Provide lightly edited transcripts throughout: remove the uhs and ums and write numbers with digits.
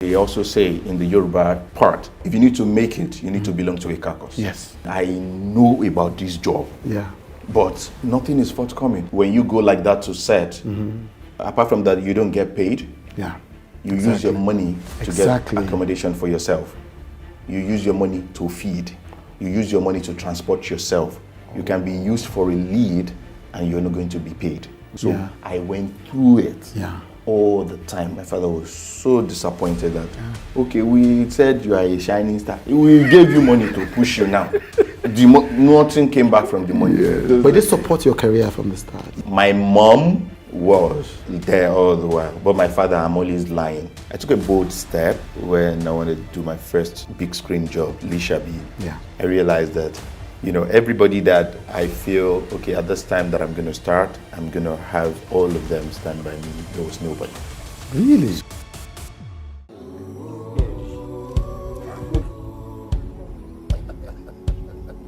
They also say in the Yoruba part, if you need to make it, you need to belong to a caucus. Yes. I know about this job, Yeah. but nothing is forthcoming. When you go like that to set, apart from that, you don't get paid. Yeah. You use your money to get Exactly. accommodation for yourself. You use your money to feed. You use your money to transport yourself. You can be used for a lead and you're not going to be paid. So Yeah. I went through it Yeah. all the time. My father was so disappointed that, okay, we said you are a shining star. We gave you money to push you now. Nothing came back from the money. Yeah. But they support your career from the start. My mom was there all the while, but my father, I'm always lying. I took a bold step when I wanted to do my first big screen job, Lisabi. Yeah. I realized that, everybody that I feel, okay, at this time that I'm going to start, I'm going to have all of them stand by me. There was nobody. Really?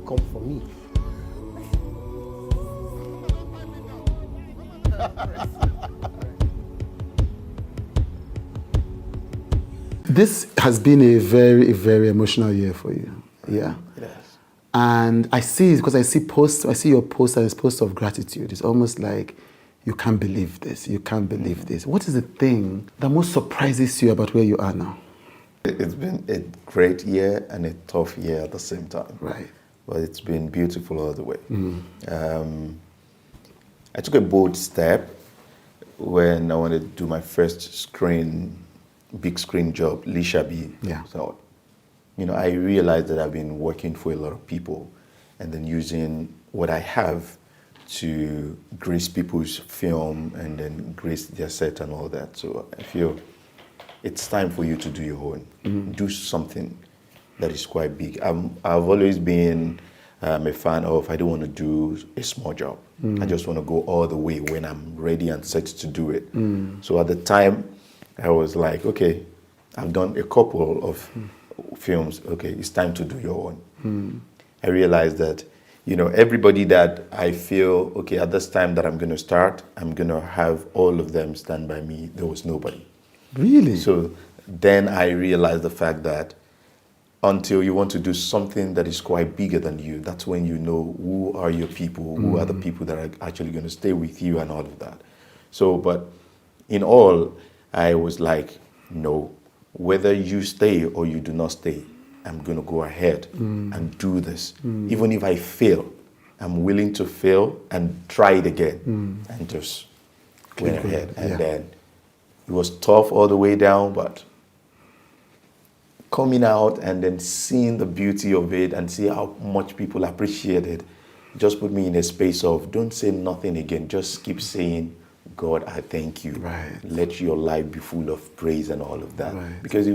Come for me. This has been a very, very emotional year for you. Yeah. Yes. And I see it because I see your posts and it's posts of gratitude. It's almost like you can't believe this. You can't believe this. What is the thing that most surprises you about where you are now? It's been a great year and a tough year at the same time. Right. But it's been beautiful all the way. I took a bold step when I wanted to do my first big screen job, Lisabi. Yeah. So, I realized that I've been working for a lot of people and then using what I have to grace people's film and then grace their set and all that. So I feel it's time for you to do your own. Do something that is quite big. I've always been a fan of, I don't want to do a small job. I just want to go all the way when I'm ready and set to do it. So at the time, I was like, okay, I've done a couple of films. Okay, it's time to do your own. I realized that, everybody that I feel, okay, at this time that I'm going to start, I'm going to have all of them stand by me. There was nobody. Really? So then I realized the fact that until you want to do something that is quite bigger than you, that's when you know who are your people, who are the people that are actually going to stay with you and all of that. So, but in all, I was like, no, whether you stay or you do not stay, I'm going to go ahead and do this. Even if I fail, I'm willing to fail and try it again and just went ahead. And then it was tough all the way down, but coming out and then seeing the beauty of it and see how much people appreciate it just put me in a space of don't say nothing again. Just keep saying, God, I thank you. Right. Let your life be full of praise and all of that. Right. Because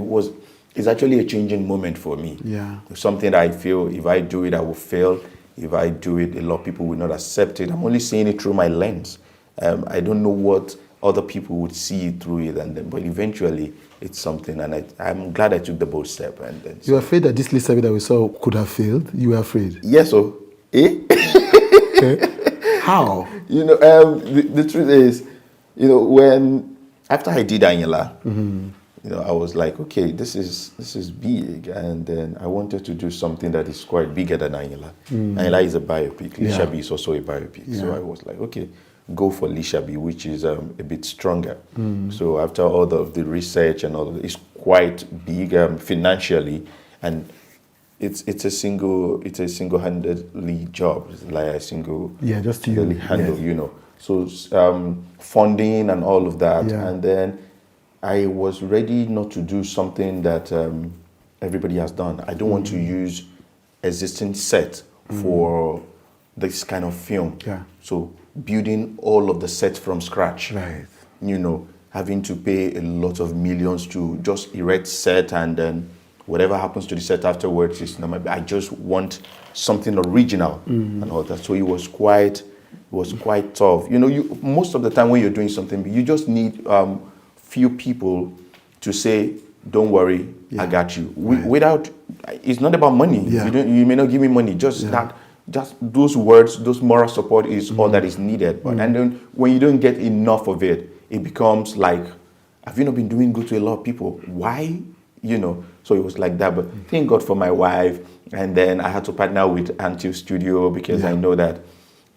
it's actually a changing moment for me. Yeah. Something that I feel if I do it, I will fail. If I do it, a lot of people will not accept it. I'm only seeing it through my lens. I don't know what other people would see through it, but eventually it's something, and I'm glad I took the bold step. And then, You were afraid that this Lisabi that we saw could have failed? You were afraid? yes, so, How? the truth is, when after I did Anyala, I was like, okay, this is big, and then I wanted to do something that is quite bigger than Anyala. Anyala is a biopic. Lisabi is also a biopic. So I was like, okay, go for Lisabi, which is a bit stronger. So after all the research and all of it, it's quite big financially, and it's a single-handedly job. It's like a single just you handle, So funding and all of that, and then I was ready not to do something that everybody has done. I don't want to use existing set for this kind of film. Yeah. So building all of the sets from scratch. Right. Having to pay a lot of millions to just erect set, and then whatever happens to the set afterwards is I just want something original and all that. So it was quite tough. Most of the time when you're doing something, you just need few people to say, don't worry, I got you. Without, it's not about money. You may not give me money, just those words, those moral support is all that is needed. And then when you don't get enough of it, it becomes like have you not been doing good to a lot of people? Why? So it was like that. But thank God for my wife. And then I had to partner with Antio Studio because I know that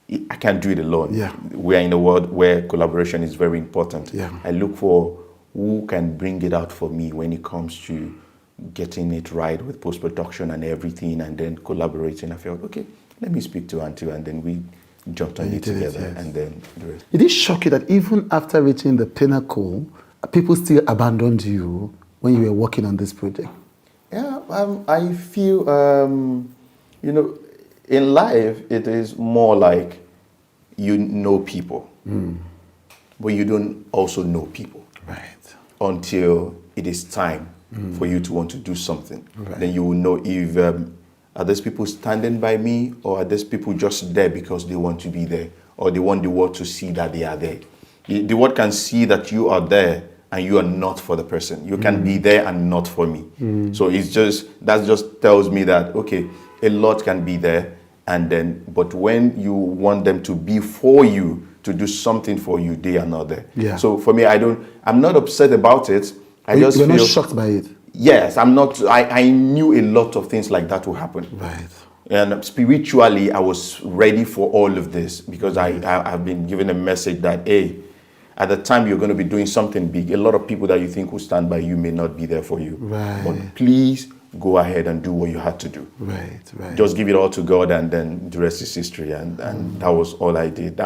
I can't do it alone. Yeah. We are in a world where collaboration is very important. Yeah. I look for who can bring it out for me when it comes to getting it right with post-production and everything, and then collaborating. I felt, okay, let me speak to Antio, and then we jumped on it together, and then the rest. Did it shock you that even after reaching the pinnacle, people still abandoned you when you were working on this project? Yeah, I feel, in life, it is more like you know people, but you don't also know people. Right. Until it is time for you to want to do something. Right. Then you will know if are these people standing by me, or are these people just there because they want to be there, or they want the world to see that they are there. The world can see that you are there and you are not for the person. You can be there and not for me. So that just tells me that, okay, a lot can be there, but when you want them to be for you, to do something for you, they are not there. Yeah. So for me, I'm not upset about it. You're not shocked by it? Yes, I'm not. I knew a lot of things like that will happen. Right. And spiritually, I was ready for all of this because I've been given a message that, hey, at the time you're going to be doing something big, a lot of people that you think will stand by you may not be there for you. Right. But please go ahead and do what you had to do. Right. Just give it all to God, and then the rest is history. And that was all I did.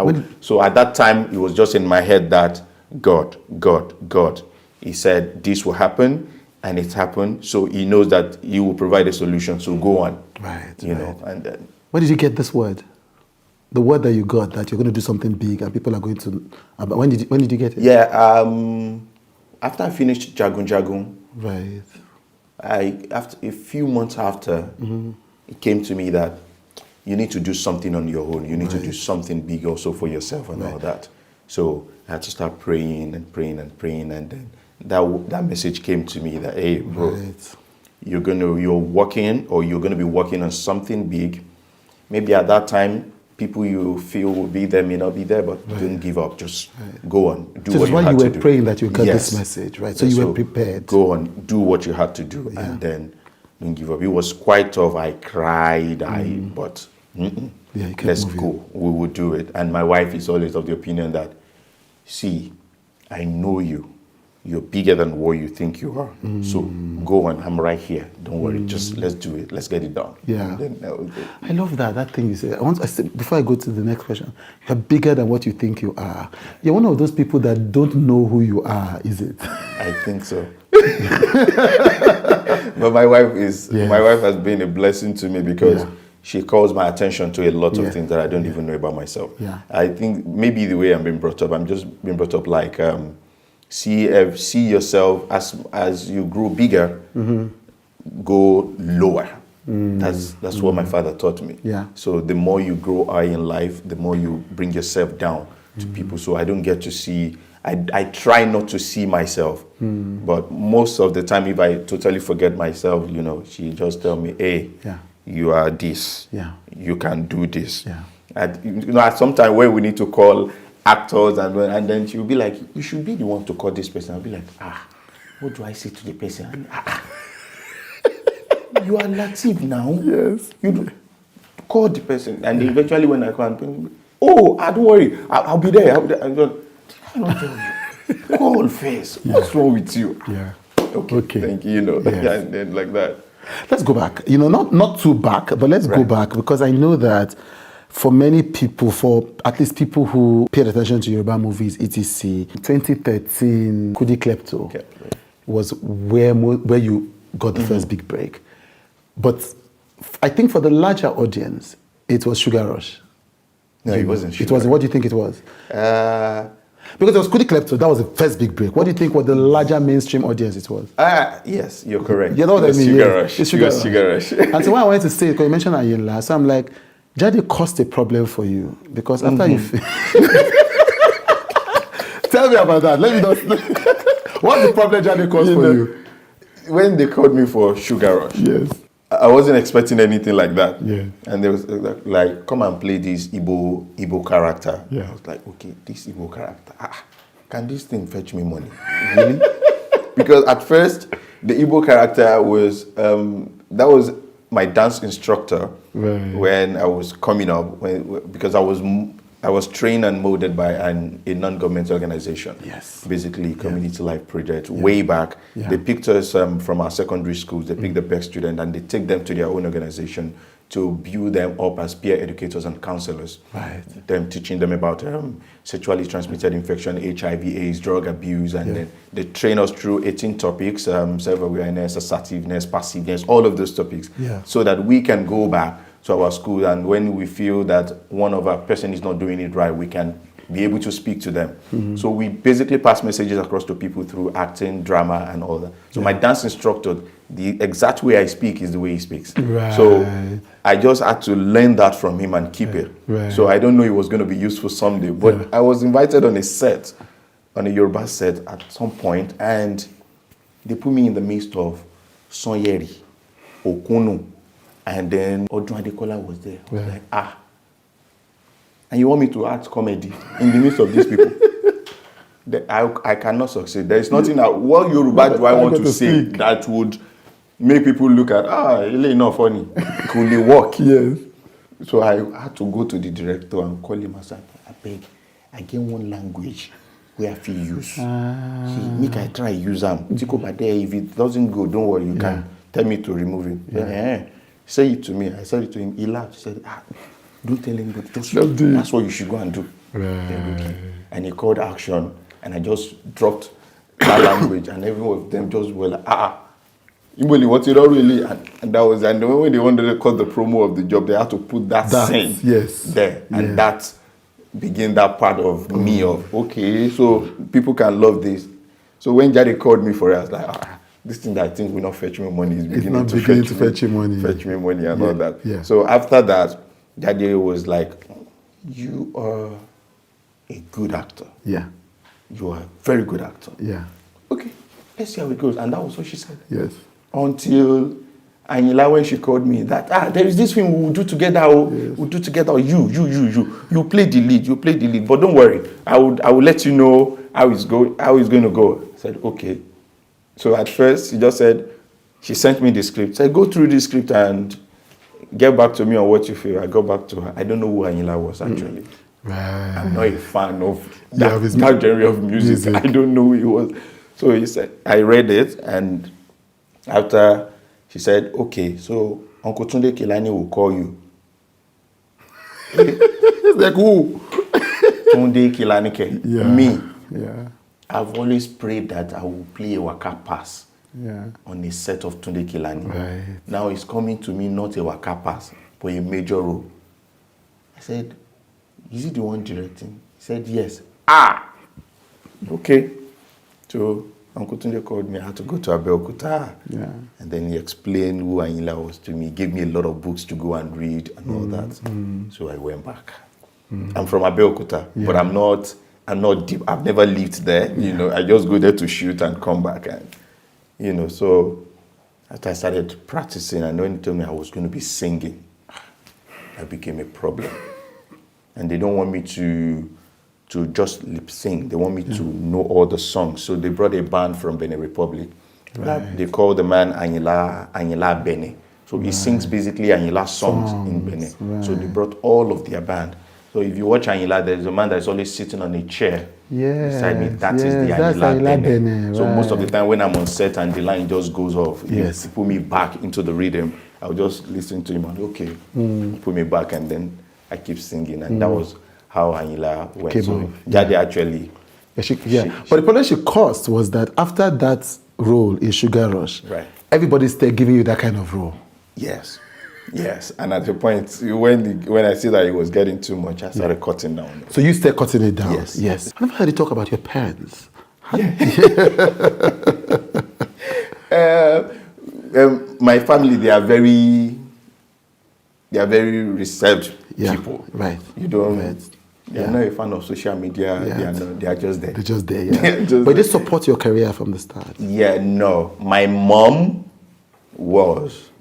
So at that time, it was just in my head that God. He said this will happen, and it happened. So he knows that he will provide a solution. So go on. Right. And then. Where did you get this word? The word that you got, that you're going to do something big and people are going to... When did you get it? Yeah, after I finished Jagun, right. After a few months after, it came to me that you need to do something on your own. You need to do something big also for yourself and all that. So I had to start praying, and then that message came to me that, hey, bro, you're gonna be working on something big. Maybe at that time, people you feel will be there may not be there, but don't give up. Just go on, do what you had to do. So you were praying that you got this message, right? So you were prepared. Go on, do what you had to do, and then don't give up. It was quite tough. I cried, but let's go. We will do it. And my wife is always of the opinion that, see, I know you. You're bigger than what you think you are. So go on. I'm right here. Don't worry. Just let's do it. Let's get it done. Yeah. I love that thing you said. Before I go to the next question, you're bigger than what you think you are. You're one of those people that don't know who you are, is it? I think so. But my wife has been a blessing to me because she calls my attention to a lot of things that I don't even know about myself. Yeah. I think maybe the way I'm being brought up, I'm just being brought up like see yourself as you grow bigger, go lower. That's what my father taught me. Yeah. So the more you grow high in life, the more you bring yourself down to people. So I don't get to see. I try not to see myself, but most of the time, if I totally forget myself, she just tell me, hey, you are this. Yeah. You can do this. Yeah. And at some time where we need to call actors and then she'll be like, you should be the one to call this person. I'll be like, what do I say to the person? You are Lateef now. Yes. You do call the person. And eventually when I come, don't worry, I'll be there. I'm going, I don't tell you. Call face. What's wrong with you? Yeah. Okay. Thank you. Yes. And then like that. Let's go back. Not too back, but let's go back, because I know that for many people, for at least people who paid attention to Yoruba movies, etc., 2013, Kudi Klepto was where you got the first big break. But I think for the larger audience, it was Sugar Rush. No, it wasn't Sugar It was. What do you think it was? Because it was Kudi Klepto, that was the first big break. What do you think was the larger mainstream audience it was? Yes, you're correct. You know what I mean? Sugar Rush. It's Sugar Rush. And so why I wanted to say, because you mentioned Ayinla, so I'm like, Jade caused a problem for you, because after you... Tell me about that. Let me know. What's the problem Jade caused for you? When they called me for Sugar Rush, yes, I wasn't expecting anything like that. Yeah. And they was like, come and play this Igbo character. Yeah. I was like, okay, this Igbo character. can this thing fetch me money? Really? Because at first, the Igbo character was, that was my dance instructor when I was coming up, because I was trained and molded by a non-government organization. Yes. Basically, community life project. Way back, they picked us from our secondary schools. They picked the best students and they take them to their own organization to build them up as peer educators and counselors. Right. Them teaching them about sexually transmitted infection, HIV, AIDS, drug abuse, and then they train us through 18 topics: self-awareness, assertiveness, passiveness, all of those topics, so that we can go back to our school, and when we feel that one of our person is not doing it right, we can be able to speak to them. So we basically pass messages across to people through acting, drama, and all that. So my dance instructor, the exact way I speak is the way he speaks. Right. So I just had to learn that from him and keep it. Right. So I don't know it was going to be useful someday, but I was invited on a set, on a Yoruba set at some point, and they put me in the midst of Sonyeri, Okunu, and then Odun Adekola was there. I was like, and you want me to act comedy in the midst of these people? I cannot succeed. There is nothing what Yoruba do I want to say that would make people look at, it's not funny. Could it work? Yes. So I had to go to the director and call him and say, I beg, I get one language where I feel use. Make I try use them. If it doesn't go, don't worry, you can tell me to remove it. Say it to me. I said it to him. He laughed. He said, don't tell anybody. Just do it. That's what you should go and do. Right. And he called action, and I just dropped that language, and every one of them just were like, what you don't really, and that was, and when they wanted to cut the promo of the job, they had to put that scene there, and that began that part of me of, okay, so people can love this. So when Jade called me for it, I was like, this thing that I think will not fetch me money is beginning to fetch me money and all that. Yeah. So after that, Jade was like, you are a good actor. Yeah. You are a very good actor. Yeah. Okay, let's see how it goes. And that was what she said. Yes. Until Anila, when she called me, that there is this thing we will do together. We'll do together. You play the lead. But don't worry, I will let you know how it's going to go. I said, okay. So at first, she sent me the script. Said, go through the script and get back to me on what you feel. I got back to her. I don't know who Anila was actually. Right. I'm not a fan of that genre of music. I don't know who he was. So he said, I read it, and after she said, okay, so Uncle Tunde Kelani will call you. It's like, who? Tunde Kelanike. Me. Yeah. I've always prayed that I will play a waka pass on a set of Tunde Kelani. Right. Now it's coming to me not a waka pass, but a major role. I said, is he the one directing? He said, yes. Okay. So Uncle Tunde called me. I had to go to Abeokuta. Yeah. And then he explained who Anila was to me. He gave me a lot of books to go and read and all that. So I went back. I'm from Abeokuta, but I'm not deep. I've never lived there. You know, I just go there to shoot and come back. And, so after I started practicing, and when he told me I was going to be singing, that became a problem. And they don't want me to just lip sing. They want me to know all the songs. So they brought a band from Benin Republic. Right. They call the man Anila Bene. So he sings basically Anila songs in Benin. Right. So they brought all of their band. So if you watch Anila, there's a man that's always sitting on a chair beside me. That is the Anila Bene. So most of the time when I'm on set and the line just goes off, you put me back into the rhythm, I'll just listen to him and okay, put me back, and then I keep singing. And that was how Anila went. Okay, so Jade actually... But the problem she caused was that after that role in Sugar Rush, everybody started giving you that kind of role. Yes. And at the point, when I see that it was getting too much, I started cutting down. So you started cutting it down? Yes. I never heard you talk about your parents. My family, they are very reserved people. Right. You don't... They're not a fan of social media. They are just there. They're just there, But they support your career from the start. Yeah, no. My mom was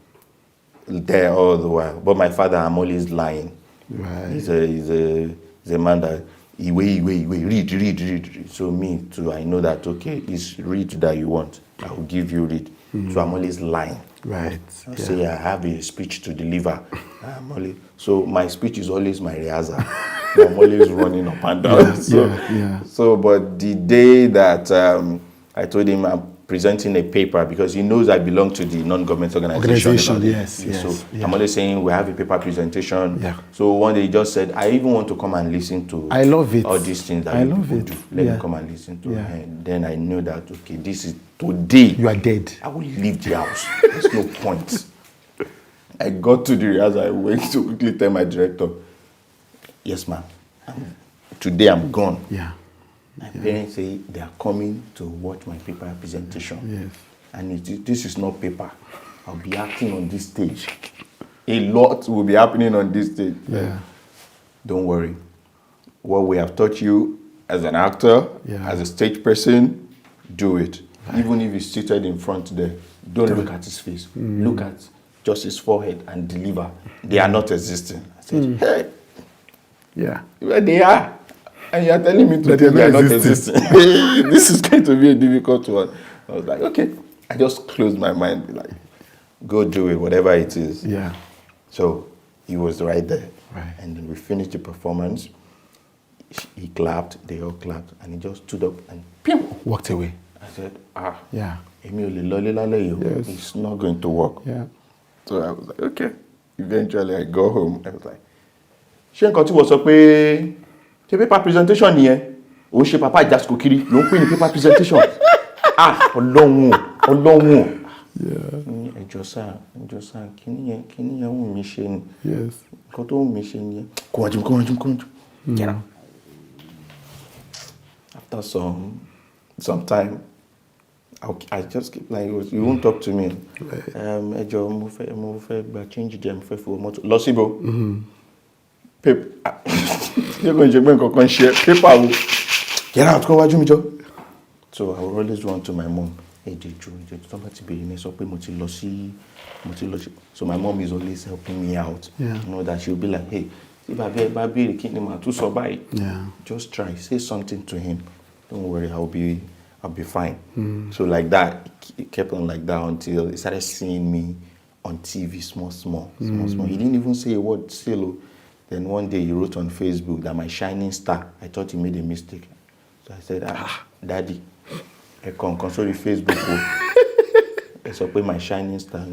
there all the while. But my father, I'm always lying. Right. He's a man that read. So me too, I know that, okay, it's read that you want. I will give you read. So I'm always lying. Right. I say I have a speech to deliver. So my speech is always my rehearsal. I'm always running up and down. So, but the day that I told him I'm presenting a paper, because he knows I belong to the non-government organization. Yes. I'm always saying we have a paper presentation. So one day he just said, I even want to come and listen to I love it. all these things that you people do. Let me come and listen to it. And then I knew that, okay, this is today. You are dead. I will leave the house. There's no point. I got to the rehearsal. I went to quickly tell my director, yes, ma'am. Today I'm gone. My parents say they are coming to watch my paper presentation. And this is not paper. I'll be acting on this stage. A lot will be happening on this stage. Don't worry. What we have taught you as an actor, as a stage person, do it. Even if he's seated in front there, don't look at his face. Look at just his forehead and deliver. They are not existing. I said, hey, where they are? And you are telling me today they are not existing. This is going to be a difficult one. I was like, okay. I just closed my mind, like, go do it, whatever it is. So he was right there. And then we finished the performance. He clapped, they all clapped, and he just stood up and walked away. I said, it's not going to work. So I was like, okay. Eventually I go home. I was like, ṣé nǹkan tí wọ́n sọ pé ṣe paper presentation nìyẹn? Ó ṣe papa ìjàsíkò kiri ló ń pè ní paper presentation. Ọlọ́run. Ẹjọ́ sá, kíní yẹn wù mí ṣe ni. Nǹkan tó wù mí ṣe nìyẹn. Kó wájú. Get out. After some time, I just keep like, you won't talk to me. Ẹjọ́ mo fẹ́ gba change jẹ́ mo fẹ́ fi owó mọ́tò lọ síbò. Paper. You're going to make a share paper. Get out, come watch me, Joe. So I will always run to my mom. Hey, somebody be in so So my mom is always helping me out. You know that she'll be like, hey, just try, say something to him. Don't worry, I'll be fine. So like that, it kept on like that until he started seeing me on TV, small. He didn't even say a word, still. Then one day he wrote on Facebook that my shining star, I thought he made a mistake. So I said, Daddy, I can't console Facebook. I said, my shining star.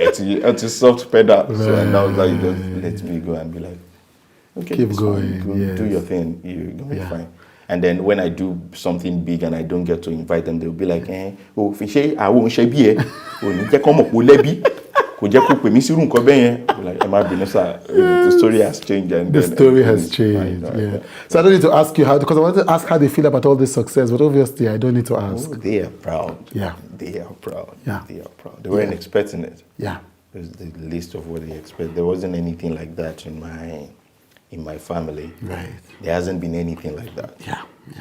It's a soft pedal. So and now that you just let me go and be like, okay, keep going. Do your thing. You're going to be fine. And then when I do something big and I don't get to invite them, they'll be like, the story has changed. And the story has changed. So I don't need to ask you how, because I wanted to ask how they feel about all this success, but obviously I don't need to ask. They are proud. They are proud. They are proud. They weren't expecting it. It was the least of what they expected. There wasn't anything like that in my family. There hasn't been anything like that.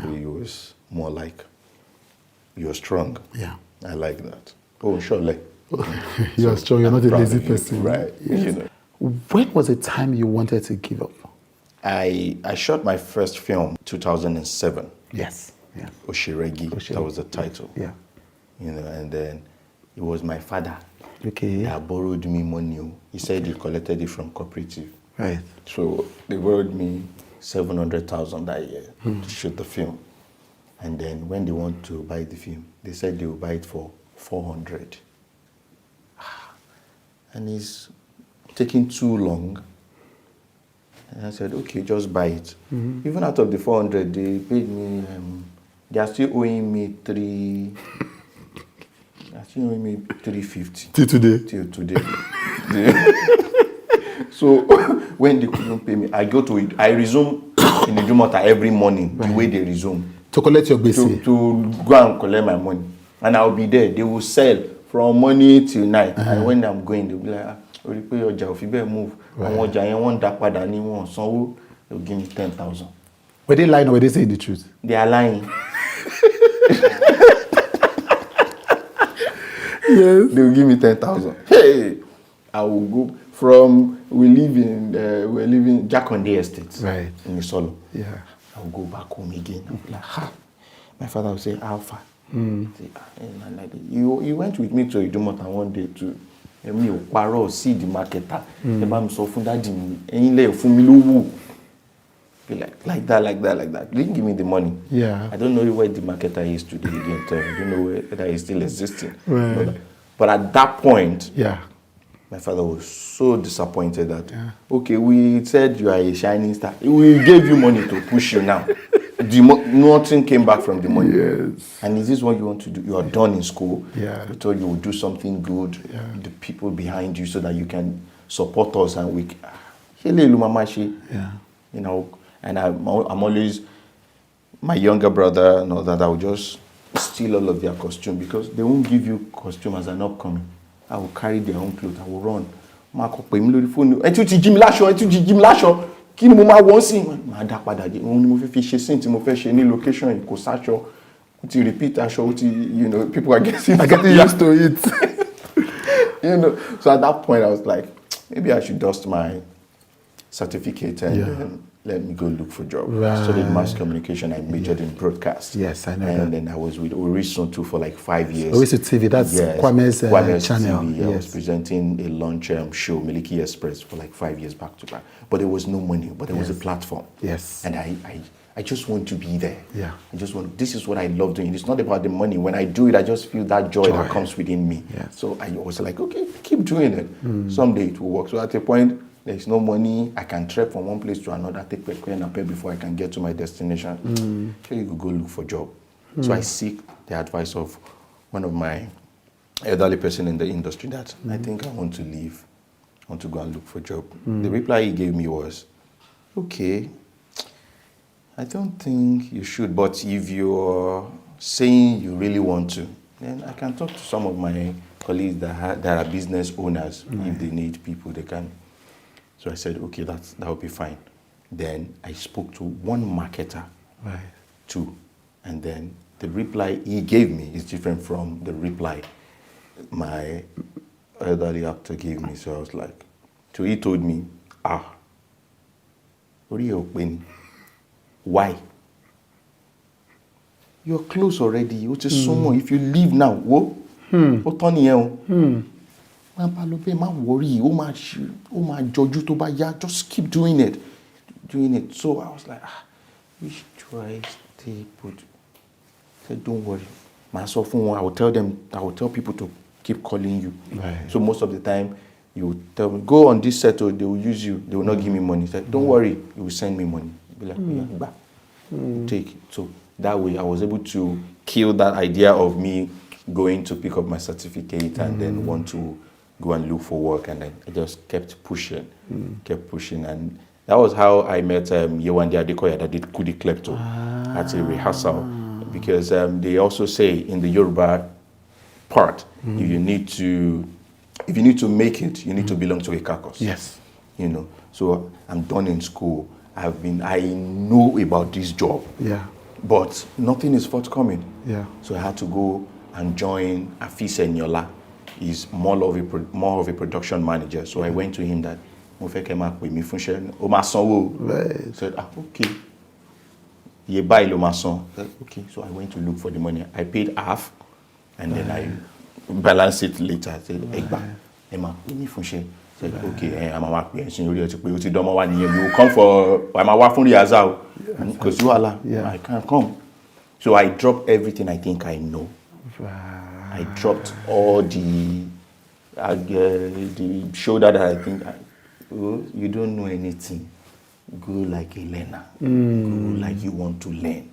So it was more like, you're strong. I like that. Oh, surely. You're strong. You're not a lazy person. You know. When was the time you wanted to give up? I shot my first film 2007. Oshiregi. That was the title. You know, and then it was my father that borrowed me money. He said he collected it from cooperative. So they borrowed me 700,000 that year to shoot the film. And then when they want to buy the film, they said they will buy it for 400. And it's taking too long. And I said, okay, just buy it. Even out of the 400, they paid me, they are still owing me 350. Till today. So when they couldn't pay me, I resume in the Jumata every morning, the way they resume. To collect your basic. To go and collect my money. And I'll be there. They will sell from morning till night. And when I'm going, they'll be like, move. They'll give me 10,000. Were they lying or were they saying the truth? They are lying. They'll give me 10,000. Hey! I will go from, we live in Jakonde Estate. Right. In Isolo. Yeah. I'll go back home again. I'll be like, ha. My father will say, Alpha. You went with me to Idumota one day to me paro see the marketer. The bam so fun daddy le fun mi lowo. Be like that. They didn't give me the money. Yeah. I don't know where the marketer is today. He didn't tell me. I don't know whether he's still existing. Right. But at that point, Yeah. my father was so disappointed that, okay, we said you are a shining star. We gave you money to push you now. Nothing came back from the money. Yes. And is this what you want to do? You are done in school. Yeah. We thought you would do something good. Yeah. The people behind you so that you can support us and we. Yeah. You know, and I'm always, my younger brother and all that, I will just steal all of their costume because they won't give you costume as an upcoming. I will carry their own clothes. I will run. Mark up my phone. And to Jim Lasho. Kí ni mo máa wọ́n sí máa dá padà dé òun ni mo fi ṣe sin tí mo fẹ́ ṣe ní location yìí kò sáṣọ ó ti repeat aṣọ ó ti people are getting used to it. So at that point I was like maybe I should dust my certificate and let me go look for a job. Right. I studied mass communication. I majored in broadcast. Yes, I know and that. then I was with Orisun too for like 5 years. Orisun TV, that's Kwame's channel. TV. Yes. I was presenting a lunch show, Miliki Express, for like 5 years back to back. But there was no money, but there was a platform. Yes. And I just want to be there. Yeah. This is what I love doing. It's not about the money. When I do it, I just feel that joy that comes within me. Yes. So I was like, okay, keep doing it. Someday it will work. So at a point, there's no money. I can trek from one place to another, take and pay before I can get to my destination. Okay, you could go look for a job. So I seek the advice of one of my elderly person in the industry that I think I want to leave. I want to go and look for a job. The reply he gave me was, okay, I don't think you should, but if you're saying you really want to, then I can talk to some of my colleagues that are business owners. If they need people, they can. So I said, okay, that will be fine. Then I spoke to one marketer, too. And then the reply he gave me is different from the reply my elderly actor gave me. So I was like, so he told me, what are you opening? Why? You're close already. If you leave now, what worry, just keep doing it. So I was like, which try stay put. I said, don't worry. I will tell people to keep calling you. Right. So most of the time, you will tell me, go on this set, or they will use you. They will not give me money. I said, don't worry, you will send me money. Be like, take it. So that way, I was able to kill that idea of me going to pick up my certificate and then want to go and look for work, and I just kept pushing, and that was how I met Yewande Adekoya that did Kudi Klepto at a rehearsal, because they also say in the Yoruba part, if you need to make it, you need to belong to a caucus. Yes. So I'm done in school. I know about this job. Yeah. But nothing is forthcoming. Yeah. So I had to go and join Afise Nyola. He's more of a production manager. So I went to him that mo fẹ́ kẹ́ máa pè mí fún iṣẹ́ o máa sanwó. Right. Said, okay. Iye báyìí ló máa san. Okay. So I went to look for the money. I paid half, and then I balanced it later. I said, ẹ máa pè mí fún iṣẹ́. Said, okay, I'm a pè ẹ̀sìn orí ẹ̀ ti pé o ti dánmọ́ wá nìyẹn. You will come for I'm a wá fún rehearsal. Because you are I can't come. So I dropped everything I think I know. I dropped all the shoulder that I think, you don't know anything. Go like a learner. Go like you want to learn.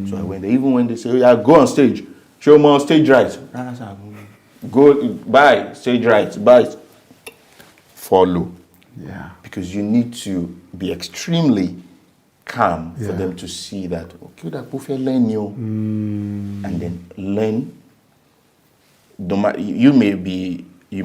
So I went there. Even when they say, go on stage. Show more stage right. Go, bye, stage right, bye. Follow. Yeah. Because you need to be extremely calm for them to see that, okay, that buffet learn you. And then learn. You may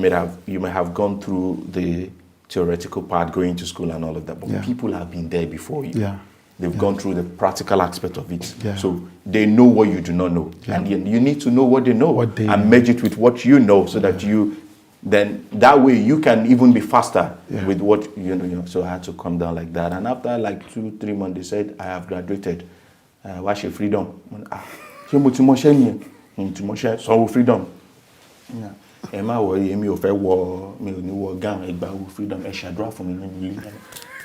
have gone through the theoretical part, going to school and all of that, but people have been there before you. Yeah. They've gone through the practical aspect of it. Yeah. So they know what you do not know. And you need to know what they know and merge it with what you know, so that you then that way you can even be faster with what you know. So I had to come down like that. And after like 2-3 months, they said I have graduated. What's your freedom? So freedom. Ẹ má worry, èmi ò fẹ́ wọ, mi ò ní wọ gown, ẹ gba freedom, ẹ ṣàdúrà fún mi nínú ilé.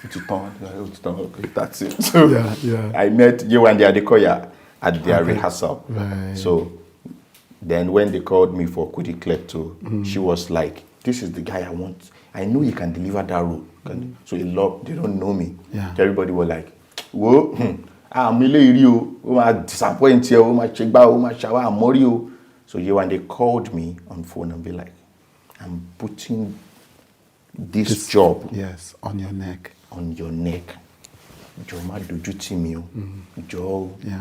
Okay, that's it. So I met Yewande Adekoya at their rehearsal. Right. So then when they called me for Kudi Klepto, she was like, this is the guy I want. I know you can deliver that role. So a lot, they don't know me. Yeah. Everybody was like, whoa, I'm disappointed, I'm Morio. So Yewande called me on phone and be like, I'm putting this job on your neck. On your neck. Joe. I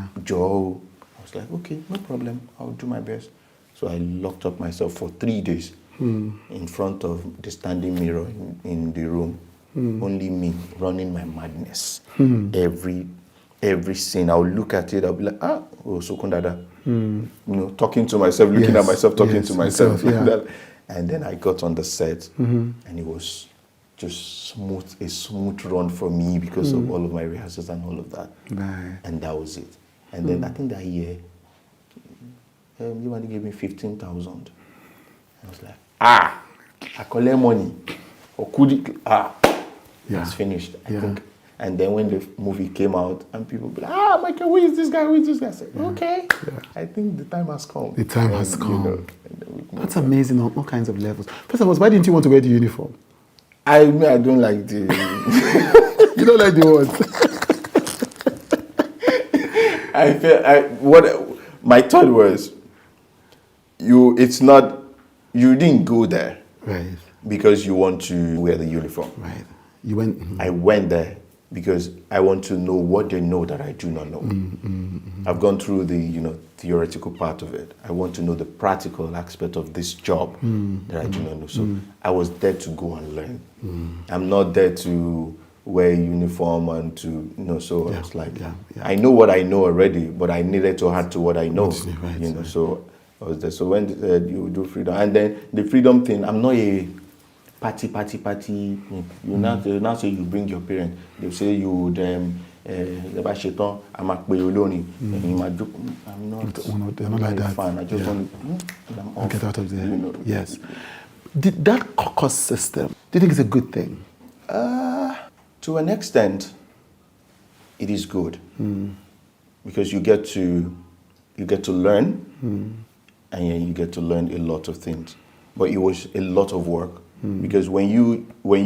was like, okay, no problem. I'll do my best. So I locked up myself for 3 days in front of the standing mirror in the room. Only me running my madness. Every scene, I'll look at it, I'll be like, oh, Sokundada. You know, talking to myself, looking at myself, talking to myself. And then I got on the set, and it was just a smooth run for me because of all of my rehearsals and all of that. Right. And that was it. And then I think that year, you only gave me 15,000. I was like, I collect money. Or could it, it's finished, I think. And then when the movie came out, and people be like, Michael, who is this guy? Who is this guy? I said, okay, I think the time has come. The time has come. You know, that's amazing on all kinds of levels. First of all, why didn't you want to wear the uniform? I don't like the... You don't like the what? My thought was, you didn't go there. Right. Because you want to wear the uniform. Right. You went... I went there because I want to know what they know that I do not know. I've gone through the theoretical part of it. I want to know the practical aspect of this job that I do not know. So I was there to go and learn. I'm not there to wear a uniform and to so I was like, I know what I know already, but I needed to add to what I know. So I was there. So when they said you do freedom, and then the freedom thing, I'm not a party. You now say you bring your parents. They say you would I'm not like that. Fan. I just want to get out of there. Yes. Did that caucus system, do you think it's a good thing? To an extent, it is good because you get to learn, and you get to learn a lot of things. But it was a lot of work because when you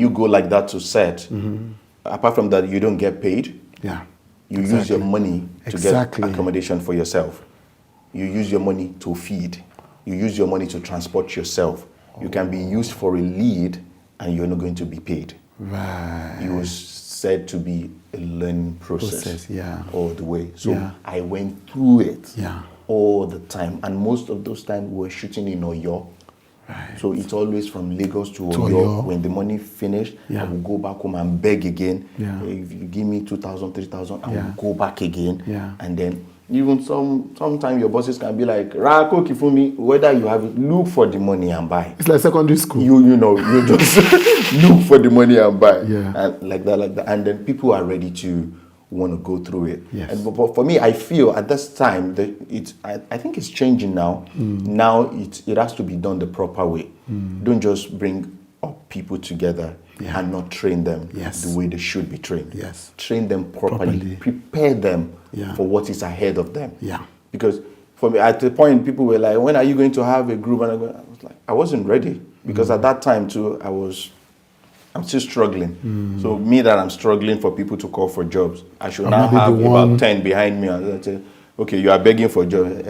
go like that to set, apart from that, you don't get paid. Yeah, you use your money to get accommodation for yourself. You use your money to feed. You use your money to transport yourself. You can be used for a lead, and you're not going to be paid. Right. It was said to be a learning process all the way. So I went through it all the time. And most of those times we were shooting in Oyo. Right. So it's always from Lagos to Oyo. When the money finished, I will go back home and beg again. If you give me 2,000, 3,000, I will go back again. And then even sometimes your bosses can be like, Rako Kifumi, whether you have it, look for the money and buy. It's like secondary school. You just look for the money and buy. Yeah. And like that. And then people are ready to want to go through it. Yes. And but for me, I feel at this time that I think it's changing now. Now it has to be done the proper way. Don't just bring up people together and not train them the way they should be trained. Yes. Train them properly. Prepare them for what is ahead of them. Yeah. Because for me, at the point, people were like, when are you going to have a group? And I was like, I wasn't ready. Because at that time too, I'm still struggling. So me that I'm struggling for people to call for jobs, I should now have about 10 behind me. And say, okay, you are begging for jobs.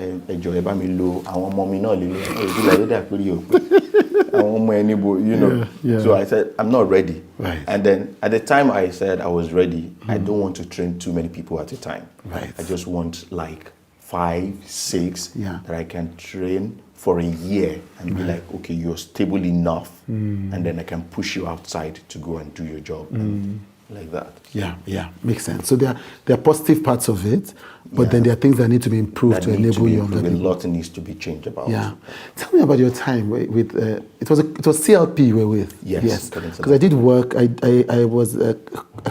So I said, I'm not ready. Right. And then at the time I said I was ready, I don't want to train too many people at a time. Right. I just want like 5, 6 that I can train for a year and be like, okay, you're stable enough, and then I can push you outside to go and do your job. And like that. Yeah, makes sense. So there are positive parts of it, but then there are things that need to be improved to enable younger people. A lot needs to be changed about. Yeah. Tell me about your time with it was CLP you were with. Yes. Because I did work. I was a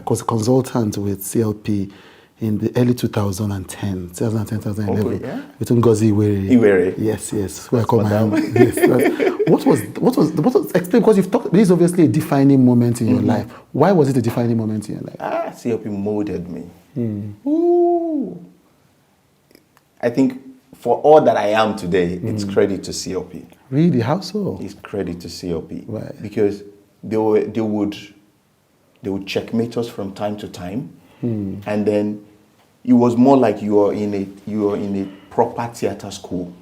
consultant with CLP in the early 2010, 2011, Okay, yeah. with Ngozi Iwere. Yes, where I call my own. Yes. What was explain, because you've talked, this is obviously a defining moment in your life. Why was it a defining moment in your life? CLP molded me. Ooh. I think for all that I am today, it's credit to CLP. Really? How so? It's credit to CLP. Right. Because they would checkmate us from time to time. And then it was more like you are in a proper theater school,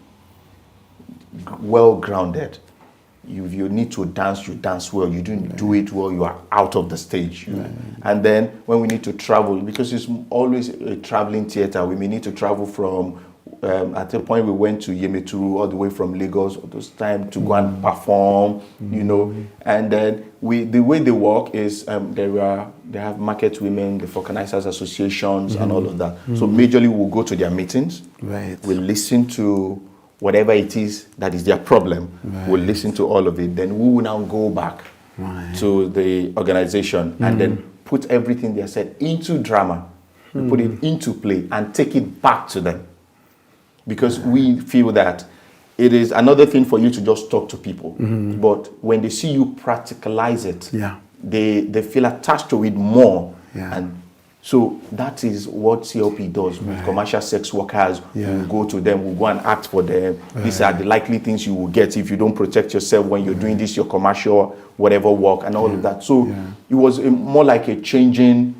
well grounded. You need to dance, you dance well. You don't do it well, you are out of the stage. And then when we need to travel, because it's always a traveling theater, we may need to travel from at the point we went to Yemeturu all the way from Lagos all those time to go and perform, and then the way they work is they have market women, the vulcanizers associations and all of that. So majorly we'll go to their meetings, we'll listen to whatever it is that is their problem, we'll listen to all of it, then we will now go back to the organization and then put everything they said into drama, we put it into play and take it back to them. Because we feel that it is another thing for you to just talk to people. But when they see you practicalize it, they feel attached to it more. And so that is what CLP does with commercial sex workers. We'll go to them, we'll go and act for them. These are the likely things you will get if you don't protect yourself when you're doing this, your commercial, whatever work and all of that. So it was more like a changing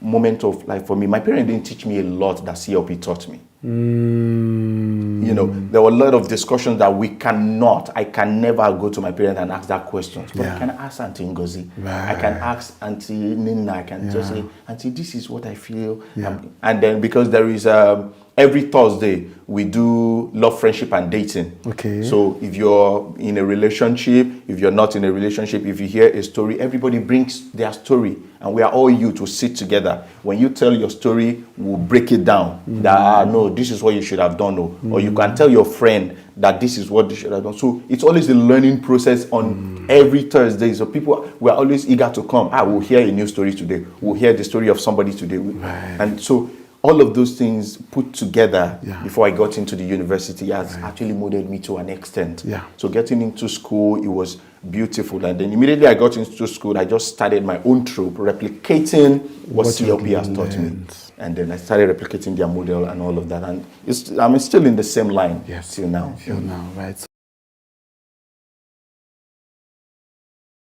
moment of life for me. My parents didn't teach me a lot that CLP taught me. There were a lot of discussions that I can never go to my parents and ask that question. But I can ask Auntie Ngozi. I can ask Auntie Nina. I can just say, Auntie, this is what I feel. And then because there is every Thursday we do love, friendship, and dating. Okay. So if you're in a relationship, if you're not in a relationship, if you hear a story, everybody brings their story, and we are all you to sit together. When you tell your story, we'll break it down. That no, this is what you should have done, or you can tell your friend that this is what you should have done. So it's always a learning process on every Thursday. So people were always eager to come. We'll hear a new story today. We'll hear the story of somebody today, and so all of those things put together before I got into the university has actually molded me to an extent. So getting into school, it was beautiful. And then immediately I got into school, I just started my own troupe, replicating what CLP has taught me. And then I started replicating their model and all of that. And I'm still in the same line till now. Right.